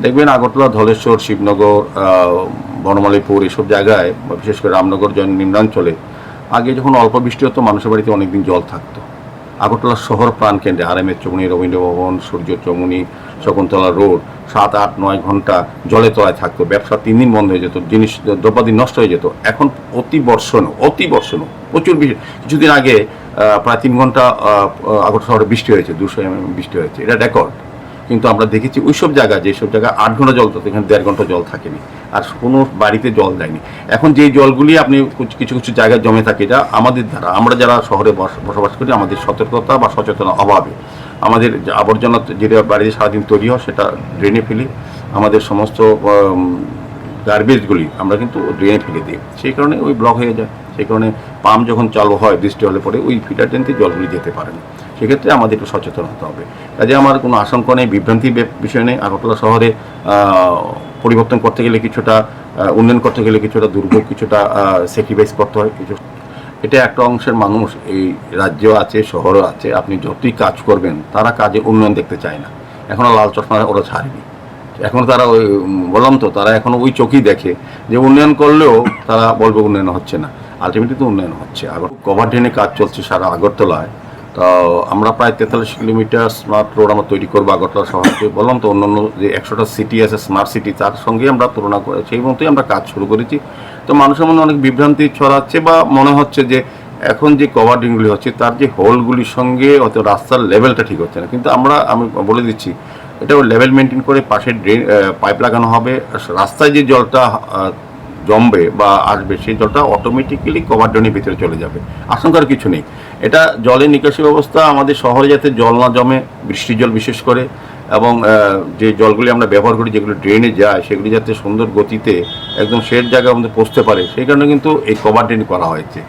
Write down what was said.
দেখবেন আগরতলা, ধলেশ্বর, শিবনগর, বনমালীপুর এসব জায়গায়, বিশেষ করে রামনগর নিম্নাঞ্চলে আগে যখন অল্প বৃষ্টি হতো মানুষের বাড়িতে অনেকদিন জল থাকতো। আগরতলা শহর প্রাণকেন্দ্রে RMS চৌমুহনী, রবীন্দ্র ভবন, সূর্য চৌমুহনী, শকুন্তলা রোড 7, 8, 9 ঘন্টা জলের তলায় থাকতো। ব্যবসা 3 দিন বন্ধ হয়ে যেত, জিনিস দ্রব্যাদি নষ্ট হয়ে যেত। এখন অতি বর্ষণ প্রচুর বৃষ্টি। কিছুদিন আগে প্রায় 3 ঘন্টা আগরতলা শহরে বৃষ্টি হয়েছে, 200 mm বৃষ্টি হয়েছে, এটা রেকর্ড। কিন্তু আমরা দেখেছি ওইসব জায়গায়, যেসব জায়গায় 8 ঘন্টা জল তো এখানে 1.5 ঘন্টা জল থাকেনি, আর কোনো বাড়িতে জল দেয়নি। এখন যেই জলগুলি আপনি কিছু কিছু জায়গায় জমে থাকে, এটা আমাদের দ্বারা, আমরা যারা শহরে বসবাস করি, আমাদের সতর্কতা বা সচেতনতা অভাবে আমাদের আবর্জনা যেটা বাড়িতে সারাদিন তৈরি হয় সেটা ড্রেনে ফেলি। আমাদের সমস্ত গার্বেজগুলি আমরা কিন্তু ড্রেনে ফেলে দিই, সেই কারণে ওই ব্লক হয়ে যায়। সেই কারণে পাম্প যখন চালু হয় বৃষ্টি হলে পরে ওই ফিল্টার ট্যাঙ্কে জলগুলি যেতে পারে না। সেক্ষেত্রে আমাদের একটু সচেতন হতে হবে। কাজে আমার কোনো আশঙ্কা নেই, বিভ্রান্তির বিষয় নেই। আগরতলা শহরে পরিবর্তন করতে গেলে কিছুটা, উন্নয়ন করতে গেলে কিছুটা দুর্ভোগ, কিছুটা স্যাক্রিফাইস করতে হয় কিছু। এটা একটা অংশের মানুষ এই রাজ্যেও আছে, শহরও আছে। আপনি যতই কাজ করবেন তারা কাজে উন্নয়ন দেখতে চায় না। এখনও লাল চশমা ওরা ছাড়েনি। এখন তারা ওই বললাম তো, তারা এখনো ওই চোখেই দেখে যে উন্নয়ন করলেও তারা বলবে উন্নয়ন হচ্ছে না। আলটিমেটলি তো উন্নয়ন হচ্ছে। কভার ড্রেনে কাজ চলছে সারা আগরতলায়। তো আমরা প্রায় 43 কিলোমিটার স্মার্ট রোড আমরা তৈরি করবো আগরতলা শহরকে। বললাম তো, অন্যান্য যে 100টা সিটি আছে স্মার্ট সিটি, তার সঙ্গে আমরা তুলনা করে সেই মতোই আমরা কাজ শুরু করেছি। তো মানুষের মনে অনেক বিভ্রান্তি ছড়াচ্ছে, বা মনে হচ্ছে যে এখন যে কভার ড্রেনগুলি হচ্ছে তার যে হোলগুলির সঙ্গে অত রাস্তার লেভেলটা ঠিক হচ্ছে না। কিন্তু আমি বলে দিচ্ছি, এটা লেভেল মেনটেন করে পাশে ড্রেন পাইপ লাগানো হবে। রাস্তায় যে জলটা জমবে বা আসবে, সেই জলটা অটোমেটিক্যালি কভার ড্রেনের ভিতরে চলে যাবে, আশঙ্কার কিছু নেই। এটা জলের নিকাশি ব্যবস্থা আমাদের শহরে যাতে জল না জমে, বৃষ্টির জল বিশেষ করে, এবং যে জলগুলি আমরা ব্যবহার করি যেগুলো ড্রেনে যায় সেগুলি যাতে সুন্দর গতিতে একদম শেষ জায়গায় আমাদের পৌঁছতে পারে, সেই কারণে কিন্তু এই কভার ড্রেন করা হয়েছে।